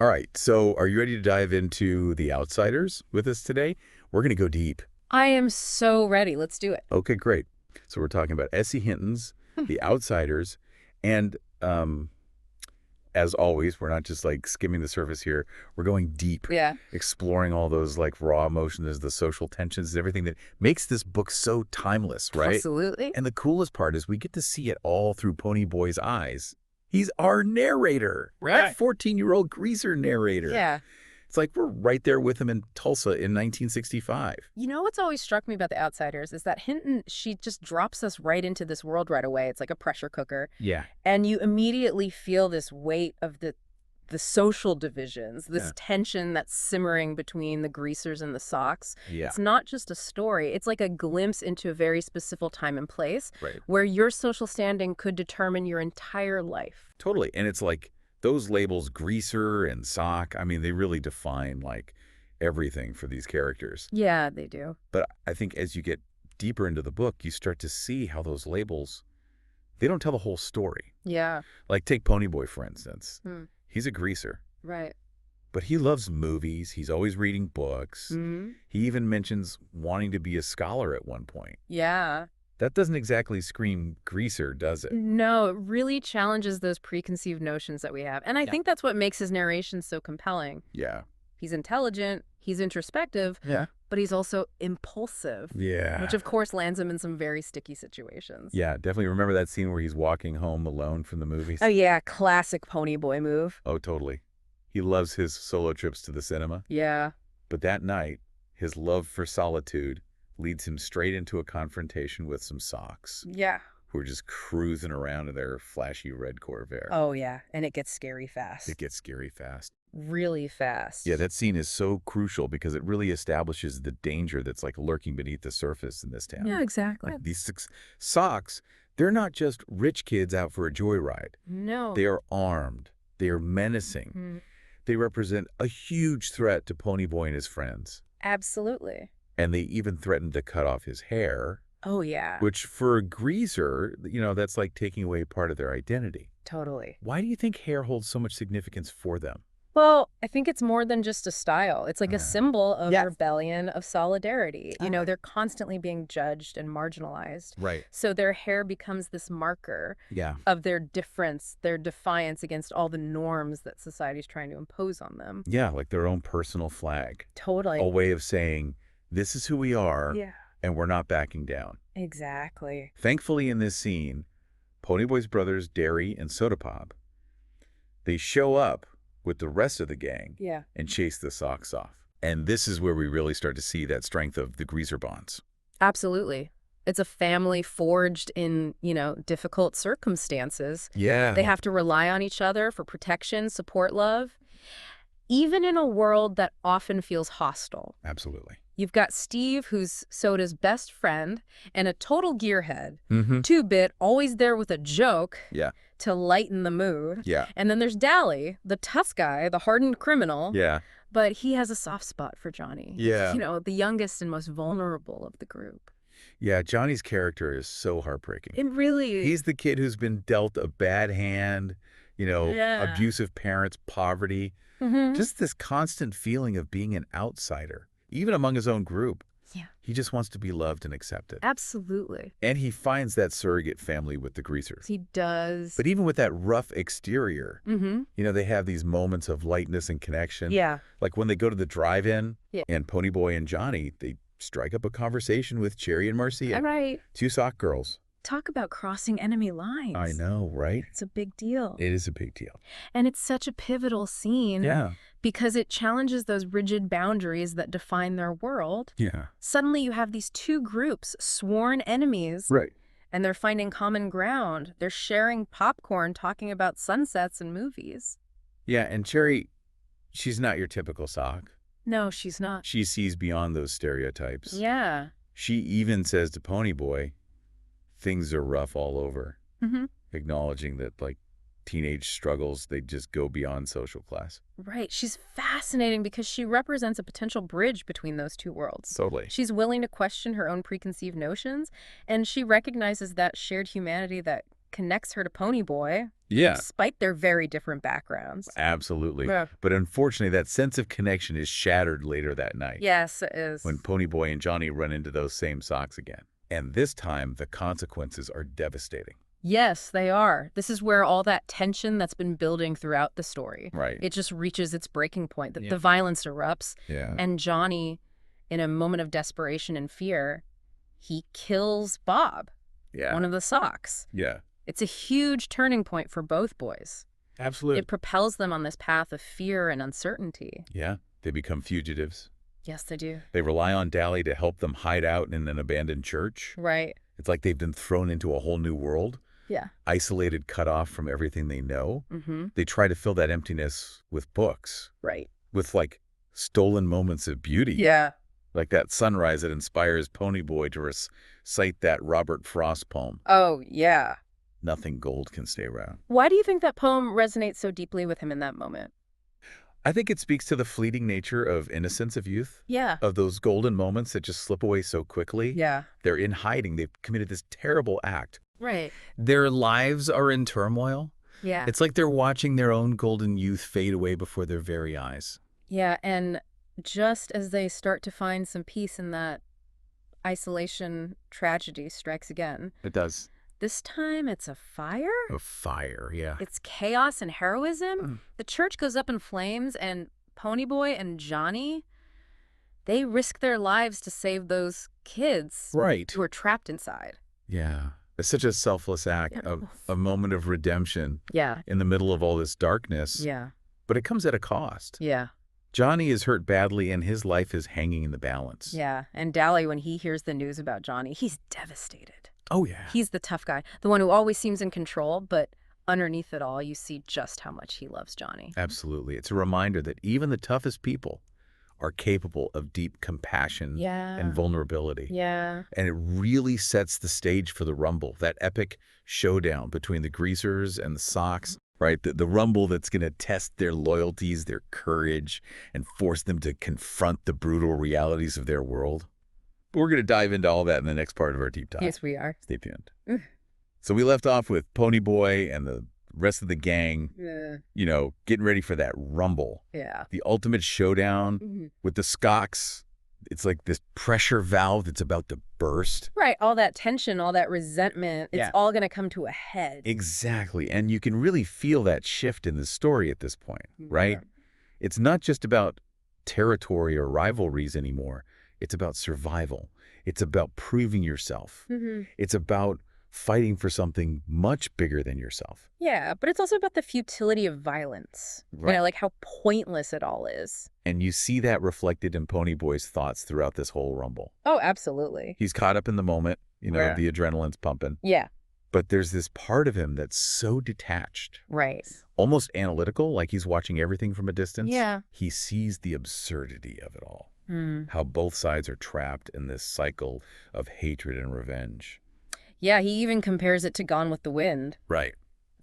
All right, so are you ready to dive into The Outsiders with us today? We're going to go deep. I am so ready. Let's do it. Okay, great. So we're talking about S.E. Hinton's The Outsiders, and as always, we're not just like skimming the surface here. We're going deep, Yeah, exploring all those like raw emotions, the social tensions, everything that makes this book so timeless, right? absolutely. And the coolest part is we get to see it all through Ponyboy's eyes. He's our narrator, Right. that 14-year-old greaser narrator. Yeah. It's like we're right there with him in Tulsa in 1965. You know what's always struck me about The Outsiders is that Hinton, she just drops us right into this world right away. It's like a pressure cooker. Yeah. And you immediately feel this weight of the social divisions, Yeah. this tension that's simmering between the greasers and the Socs. Yeah. It's not just a story. It's like a glimpse into a very specific time and place Right. where your social standing could determine your entire life. Totally. And it's like those labels, greaser and sock, I mean, they really define like everything for these characters. Yeah, they do. But I think as you get deeper into the book, you start to see how those labels, they don't tell the whole story. Yeah. Like take Ponyboy, for instance. Hmm. He's a greaser, Right. but he loves movies. He's always reading books. Mm-hmm. He even mentions wanting to be a scholar at one point. Yeah. That doesn't exactly scream greaser, does it? No, it really challenges those preconceived notions that we have. And I Yeah. think that's what makes his narration so compelling. Yeah. He's intelligent, he's introspective, Yeah. but he's also impulsive, Yeah. which of course lands him in some very sticky situations. Yeah, definitely. Remember that scene where he's walking home alone from the movies? Oh yeah, classic Ponyboy move. Oh, totally. He loves his solo trips to the cinema. Yeah. But that night, his love for solitude leads him straight into a confrontation with some Socs Yeah. who are just cruising around in their flashy red Corvair. Oh yeah, and it gets scary fast. It gets scary fast. Really fast. Yeah, that scene is so crucial because it really establishes the danger that's like lurking beneath the surface in this town. Yeah, exactly. Like these Socs, they're not just rich kids out for a joyride. No. They are armed. They are menacing. Mm, They represent a huge threat to Ponyboy and his friends. absolutely. And they even threatened to cut off his hair, Oh yeah. which for a greaser, that's like taking away part of their identity. Totally. Why do you think hair holds so much significance for them? Well, I think it's more than just a style. It's like a Uh, symbol of Yes. rebellion, of solidarity. You know, Okay. they're constantly being judged and marginalized. Right. So their hair becomes this marker Yeah. of their difference, their defiance against all the norms that society's trying to impose on them. Yeah, like their own personal flag. Totally. A way of saying, this is who we are, Yeah, and we're not backing down. exactly. Thankfully, in this scene, Ponyboy's brothers, Derry and Soda Pop, they show up with the rest of the gang Yeah. and chase the Socs off. And this is where we really start to see that strength of the greaser bonds. Absolutely. It's a family forged in, difficult circumstances. Yeah. They have to rely on each other for protection, support, love, even in a world that often feels hostile. Absolutely. You've got Steve, who's Soda's best friend, and a total gearhead. Mm-hmm. Two-bit, always there with a joke Yeah. to lighten the mood. Yeah. And then there's Dally, the tough guy, the hardened criminal. Yeah. But he has a soft spot for Johnny. Yeah. The youngest and most vulnerable of the group. Yeah, Johnny's character is so heartbreaking. It really is. He's the kid who's been dealt a bad hand, Yeah. abusive parents, poverty, Mhm. just this constant feeling of being an outsider, even among his own group. Yeah. He just wants to be loved and accepted. Absolutely. And he finds that surrogate family with the greasers. He does. But even with that rough exterior, Mm-hmm. they have these moments of lightness and connection. Yeah. Like when they go to the drive-in Yeah. and Ponyboy and Johnny, they strike up a conversation with Cherry and Marcia, All right. two Sock girls. Talk about crossing enemy lines. I know, right? It's a big deal. It is a big deal. And it's such a pivotal scene Yeah. because it challenges those rigid boundaries that define their world. Yeah. Suddenly you have these two groups, sworn enemies, Right. and they're finding common ground. They're sharing popcorn, talking about sunsets and movies. Yeah, and Cherry, she's not your typical Sock. No, she's not. She sees beyond those stereotypes. Yeah. She even says to Ponyboy, things are rough all over, Mm-hmm. acknowledging that, like, teenage struggles, they just go beyond social class. Right. She's fascinating because she represents a potential bridge between those two worlds. Totally. She's willing to question her own preconceived notions, and she recognizes that shared humanity that connects her to Ponyboy, Yeah, despite their very different backgrounds. absolutely. Yeah. But unfortunately, that sense of connection is shattered later that night Yes, it is. when Ponyboy and Johnny run into those same Socs again. And this time, the consequences are devastating. Yes, they are. This is where all that tension that's been building throughout the story, Right. it just reaches its breaking point. Yeah. The violence erupts, Yeah. and Johnny, in a moment of desperation and fear, he kills Bob, Yeah. one of the Socs. Yeah. It's a huge turning point for both boys. Absolutely. It propels them on this path of fear and uncertainty. Yeah. They become fugitives. Yes, they do. They rely on Dally to help them hide out in an abandoned church. Right. It's like they've been thrown into a whole new world, Yeah. isolated, cut off from everything they know. Mm-hmm. They try to fill that emptiness with books, Right. with like stolen moments of beauty. Yeah. Like that sunrise that inspires Ponyboy to recite that Robert Frost poem. Oh, yeah. Nothing gold can stay around. Why do you think that poem resonates so deeply with him in that moment? I think it speaks to the fleeting nature of innocence of youth, Yeah. of those golden moments that just slip away so quickly. Yeah. They're in hiding. They've committed this terrible act. Right. Their lives are in turmoil. Yeah. It's like they're watching their own golden youth fade away before their very eyes. Yeah, and just as they start to find some peace in that isolation, tragedy strikes again. It does. This time it's a fire? A fire, yeah. It's chaos and heroism. The church goes up in flames, and Ponyboy and Johnny, they risk their lives to save those kids Right. who are trapped inside. Yeah. It's such a selfless act, a moment of redemption Yeah. in the middle of all this darkness. Yeah. But it comes at a cost. Yeah. Johnny is hurt badly, and his life is hanging in the balance. Yeah. And Dally, when he hears the news about Johnny, he's devastated. Oh, yeah. He's the tough guy, the one who always seems in control, but underneath it all, you see just how much he loves Johnny. Absolutely. It's a reminder that even the toughest people are capable of deep compassion and vulnerability. Yeah. And it really sets the stage for the Rumble, that epic showdown between the Greasers and the Socs, right? The Rumble that's going to test their loyalties, their courage, and force them to confront the brutal realities of their world. But we're going to dive into all that in the next part of our deep dive. Yes, we are. Stay tuned. So we left off with Ponyboy and the rest of the gang, you know, getting ready for that Rumble. Yeah. The ultimate showdown with the Socs. It's like this pressure valve that's about to burst. Right. All that tension, all that resentment, it's all going to come to a head. Exactly. And you can really feel that shift in the story at this point, right? It's not just about territory or rivalries anymore. It's about survival. It's about proving yourself. It's about fighting for something much bigger than yourself. Yeah, but it's also about the futility of violence. Right. You know, like how pointless it all is. And you see that reflected in Ponyboy's thoughts throughout this whole Rumble. Oh, absolutely. He's caught up in the moment, you know, Yeah. the adrenaline's pumping. Yeah. But there's this part of him that's so detached, Right. almost analytical, like he's watching everything from a distance. Yeah. He sees the absurdity of it all, Hmm. how both sides are trapped in this cycle of hatred and revenge. Yeah, he even compares it to Gone with the Wind, Right.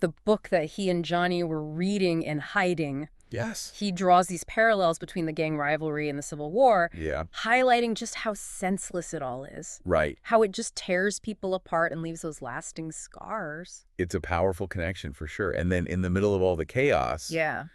the book that he and Johnny were reading and hiding. Yes. He draws these parallels between the gang rivalry and the Civil War, Yeah. highlighting just how senseless it all is. Right. How it just tears people apart and leaves those lasting scars. It's a powerful connection for sure. And then in the middle of all the chaos, Yeah.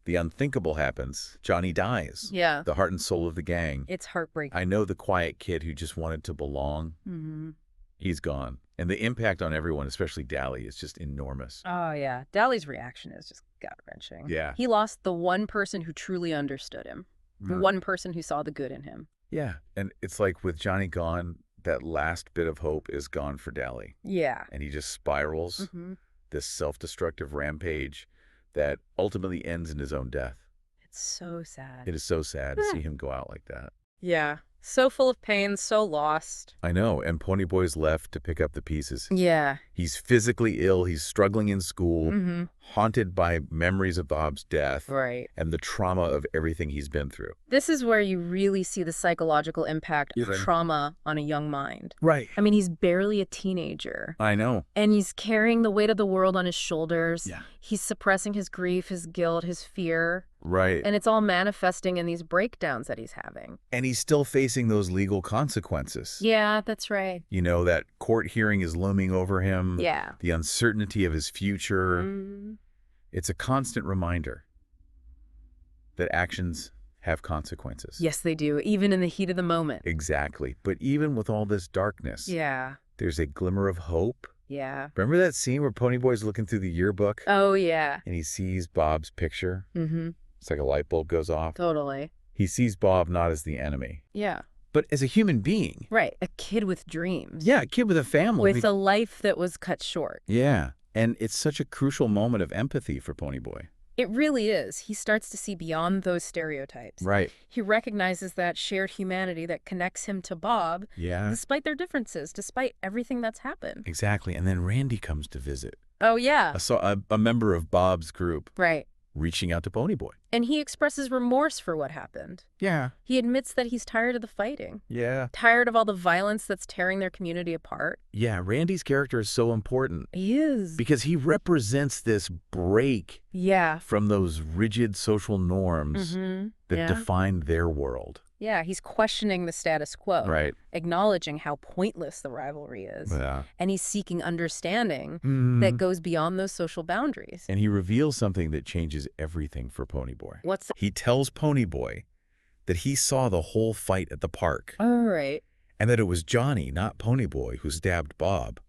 the unthinkable happens. Johnny dies. Yeah. The heart and soul of the gang. It's heartbreaking. I know the quiet kid who just wanted to belong. Mm-hmm. He's gone. And the impact on everyone, especially Dally, is just enormous. Oh, yeah. Dally's reaction is just gut-wrenching. Yeah. He lost the one person who truly understood him. The Mhm. one person who saw the good in him. Yeah. And it's like with Johnny gone, that last bit of hope is gone for Dally. Yeah. And he just spirals Mm-hmm. this self-destructive rampage that ultimately ends in his own death. It's so sad. It is so sad to see him go out like that. Yeah. So full of pain, so lost. I know. And Ponyboy's left to pick up the pieces. Yeah. He's physically ill. He's struggling in school, Mm-hmm. haunted by memories of Bob's death Right. and the trauma of everything he's been through. This is where you really see the psychological impact of trauma on a young mind. Right. I mean, he's barely a teenager. I know. And he's carrying the weight of the world on his shoulders. Yeah. He's suppressing his grief, his guilt, his fear. Right. And it's all manifesting in these breakdowns that he's having. And he's still facing those legal consequences. Yeah, that's right. You know, that court hearing is looming over him. Yeah. The uncertainty of his future. Mm. It's a constant reminder that actions have consequences. Yes, they do, even in the heat of the moment. Exactly. But even with all this darkness, Yeah. there's a glimmer of hope. Yeah. Remember that scene where Ponyboy's looking through the yearbook Oh, yeah. and he sees Bob's picture? Mm-hmm. It's like a light bulb goes off. Totally. He sees Bob not as the enemy, Yeah. but as a human being. Right. A kid with dreams. Yeah, a kid with a family. With a life that was cut short. Yeah, and it's such a crucial moment of empathy for Ponyboy. It really is. He starts to see beyond those stereotypes. Right. He recognizes that shared humanity that connects him to Bob, Yeah. despite their differences, despite everything that's happened. Exactly. And then Randy comes to visit. Oh, yeah. A member of Bob's group Right. reaching out to Ponyboy. And he expresses remorse for what happened. Yeah. He admits that he's tired of the fighting, Yeah. tired of all the violence that's tearing their community apart. Yeah, Randy's character is so important He is. because he represents this break Yeah. from those rigid social norms Mm-hmm. that Yeah. define their world. Yeah, he's questioning the status quo. Right. Acknowledging how pointless the rivalry is. Yeah. And he's seeking understanding Mhm. that goes beyond those social boundaries. And he reveals something that changes everything for Ponyboy. What's He tells Ponyboy that he saw the whole fight at the park all right? and that it was Johnny, not Ponyboy, who stabbed Bob.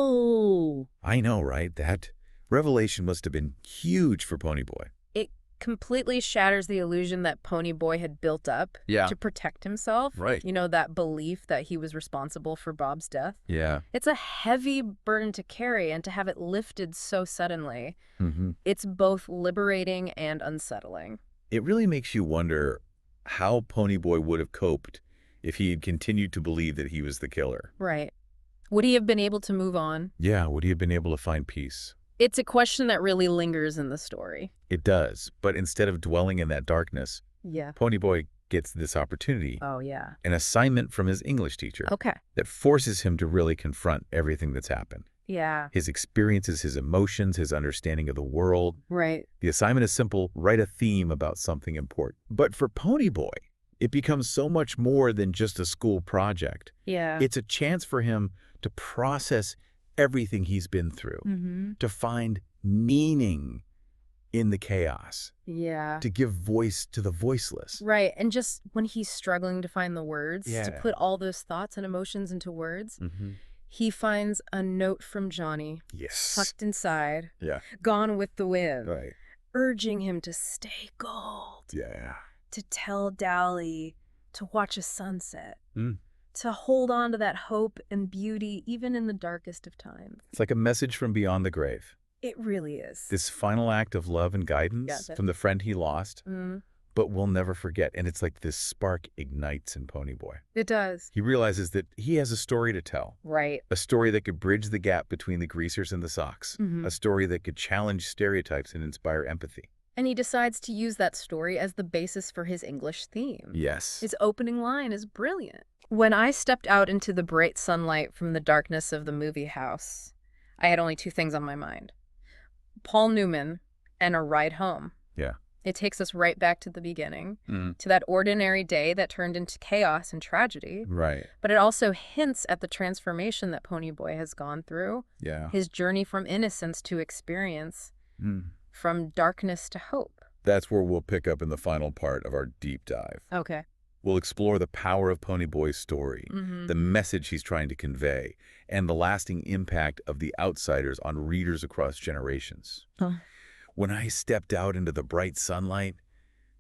Whoa. I know, right? That revelation must have been huge for Ponyboy. It completely shatters the illusion that Ponyboy had built up Yeah. to protect himself. Right. You know, that belief that he was responsible for Bob's death. Yeah. It's a heavy burden to carry, and to have it lifted so suddenly, Mm-hmm. it's both liberating and unsettling. It really makes you wonder how Ponyboy would have coped if he had continued to believe that he was the killer. Right. Would he have been able to move on? Yeah, would he have been able to find peace? It's a question that really lingers in the story. It does, but instead of dwelling in that darkness, Yeah. Ponyboy gets this opportunity, Oh, yeah. an assignment from his English teacher Okay. that forces him to really confront everything that's happened. Yeah. His experiences, his emotions, his understanding of the world. Right. The assignment is simple: write a theme about something important. But for Ponyboy, it becomes so much more than just a school project. Yeah. It's a chance for him to process everything he's been through, Mm-hmm. to find meaning in the chaos, Yeah. to give voice to the voiceless. Right. And just when he's struggling to find the words, to Yeah. put all those thoughts and emotions into words, Mm-hmm. he finds a note from Johnny, Yes. tucked inside, Yeah. gone with the wind, Right. urging him to stay gold, Yeah. to tell Dally to watch a sunset, Mm. to hold on to that hope and beauty even in the darkest of times. It's like a message from beyond the grave. It really is. This final act of love and guidance Yeah, from the friend he lost, Mm, but we'll never forget. And it's like this spark ignites in Ponyboy. it does. He realizes that he has a story to tell, Right. a story that could bridge the gap between the greasers and the Socs, Mhm. a story that could challenge stereotypes and inspire empathy. And he decides to use that story as the basis for his English theme. Yes. His opening line is brilliant. When I stepped out into the bright sunlight from the darkness of the movie house, I had only two things on my mind: Paul Newman and a ride home. Yeah. It takes us right back to the beginning, Mm. to that ordinary day that turned into chaos and tragedy. Right. But it also hints at the transformation that Ponyboy has gone through, Yeah. his journey from innocence to experience, Mm. from darkness to hope. That's where we'll pick up in the final part of our deep dive. Okay. We'll explore the power of Ponyboy's story, Mm-hmm. the message he's trying to convey, and the lasting impact of the outsiders on readers across generations. Huh. When I stepped out into the bright sunlight,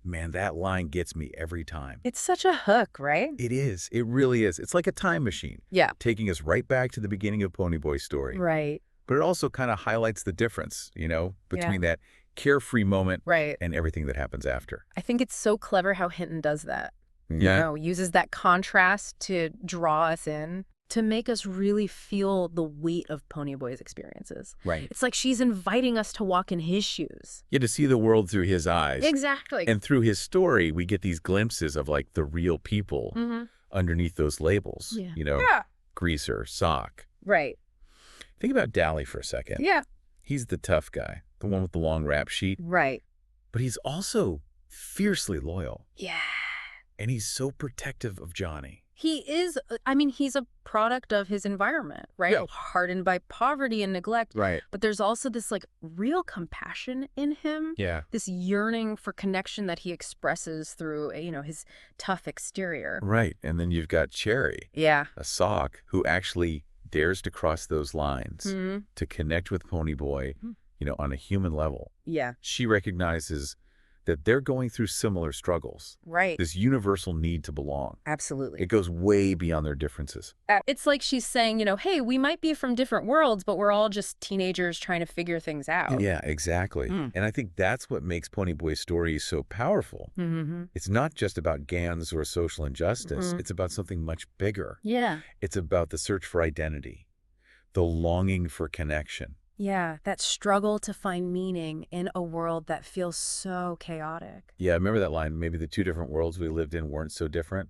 man, that line gets me every time. It's such a hook, right? It is. It really is. It's like a time machine, Yeah. taking us right back to the beginning of Ponyboy's story. Right. But it also kind of highlights the difference, between that carefree moment Right. and everything that happens after. I think it's so clever how Hinton does that. Yeah. Uses that contrast to draw us in, to make us really feel the weight of Ponyboy's experiences. Right. It's like she's inviting us to walk in his shoes. Yeah, to see the world through his eyes. Exactly. And through his story, we get these glimpses of like the real people underneath those labels. Yeah. You know, greaser, sock. Right. Think about Dally for a second. Yeah. He's the tough guy, the one with the long rap sheet. Right. But he's also fiercely loyal. Yeah. And he's so protective of Johnny. He is, I mean, he's a product of his environment, right? Yeah. Hardened by poverty and neglect. Right. But there's also this like real compassion in him. Yeah. This yearning for connection that he expresses through, his tough exterior. Right. And then you've got Cherry, Yeah. a sock who actually dares to cross those lines to connect with Ponyboy, on a human level. Yeah. She recognizes that they're going through similar struggles. Right. This universal need to belong. Absolutely. It goes way beyond their differences. It's like she's saying, hey, we might be from different worlds, but we're all just teenagers trying to figure things out. Yeah, exactly. And I think that's what makes Ponyboy's story so powerful. It's not just about Gans or social injustice. It's about something much bigger. Yeah. It's about the search for identity, the longing for connection. Yeah, that struggle to find meaning in a world that feels so chaotic. Yeah, remember that line, maybe the two different worlds we lived in weren't so different.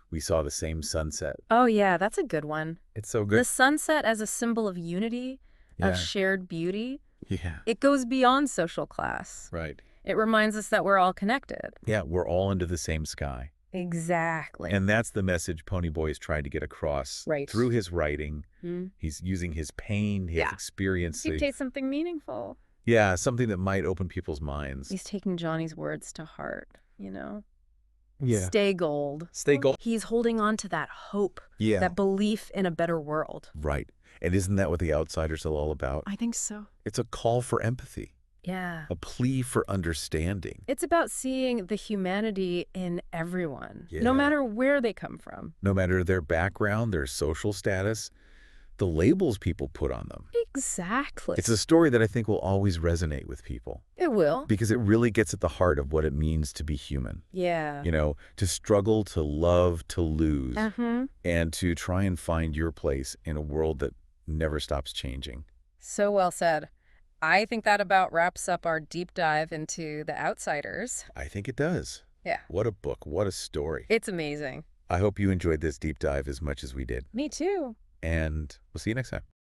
We saw the same sunset. Oh, yeah, that's a good one. It's so good. The sunset as a symbol of unity, Yeah. of shared beauty. Yeah. It goes beyond social class. Right. It reminds us that we're all connected. Yeah, we're all under the same sky. Exactly. And that's the message Ponyboy is trying to get across through his writing. He's using his pain, his experience. Dictate something meaningful. Yeah, something that might open people's minds. He's taking Johnny's words to heart, Yeah. Stay gold. Stay gold. He's holding on to that hope, Yeah. that belief in a better world. Right. And isn't that what The Outsiders are all about? I think so. It's a call for empathy. Yeah. A plea for understanding. It's about seeing the humanity in everyone, Yeah. no matter where they come from. No matter their background, their social status, the labels people put on them. Exactly. It's a story that I think will always resonate with people. It will. Because it really gets at the heart of what it means to be human. Yeah. To struggle, to love, to lose, and to try and find your place in a world that never stops changing. So well said. I think that about wraps up our deep dive into The Outsiders. I think it does. Yeah. What a book. What a story. It's amazing. I hope you enjoyed this deep dive as much as we did. Me too. And we'll see you next time.